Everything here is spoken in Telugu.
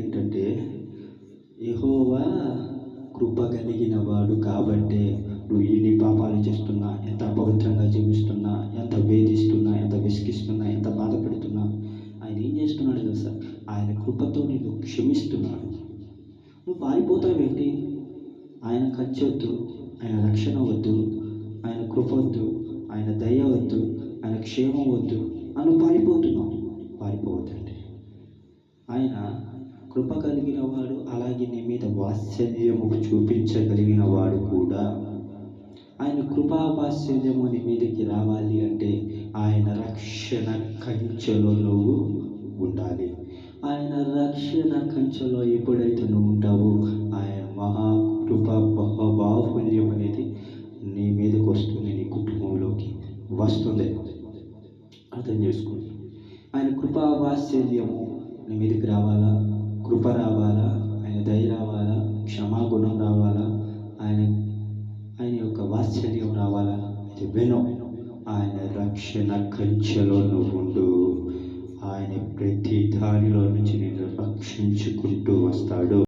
ఏంటంటే యెహోవా కృప కలిగిన వాడు కాబట్టే నువ్వు ఎన్ని పాపాలు చేస్తున్నా, ఎంత అపవిత్రంగా జీవిస్తున్నా, ఎంత వేధిస్తున్నా, ఎంత విసిగిస్తున్నా, ఎంత బాధ పెడుతున్నా, ఆయన ఏం చేస్తున్నాడు తెలుసా? ఆయన కృపతో నిన్ను క్షమిస్తున్నాడు. నువ్వు పారిపోతావేంటి? ఆయన ఖర్చు వద్దు, ఆయన రక్షణ వద్దు, ఆయన కృప వద్దు, ఆయన దయ వద్దు, ఆయన క్షేమం వద్దు అని పారిపోతున్నావు. పారిపోవద్దండి. ఆయన కృప కలిగిన వాడు, అలాగే నీ మీద వాత్సల్యము చూపించగలిగిన వాడు కూడా. ఆయన కృపా వాత్సల్యము నీ మీదకి రావాలి అంటే ఆయన రక్షణ కంచెలో నువ్వు ఉండాలి. ఆయన రక్షణ కంచెలో ఎప్పుడైతే నువ్వు ఉంటావో ఆయన మహాకృప బాహుల్యం అనేది నీ మీదకి వస్తుంది, నీ కుటుంబంలోకి వస్తుంది. అర్థం చేసుకోండి. ఆయన కృపా వాత్సల్యము నీ మీదకి రావాలా, కృప రావాలా, ఆయన దయ రావాలా, క్షమాగుణం రావాలా, ఆయన యొక్క వాత్సల్యం రావాలా, ఇది విను. ఆయన రక్షణ కంచెలో నువ్వు ఉండు. ఆయన ప్రతి దానిలో నుంచి నేను రక్షించుకుంటూ వస్తాడు.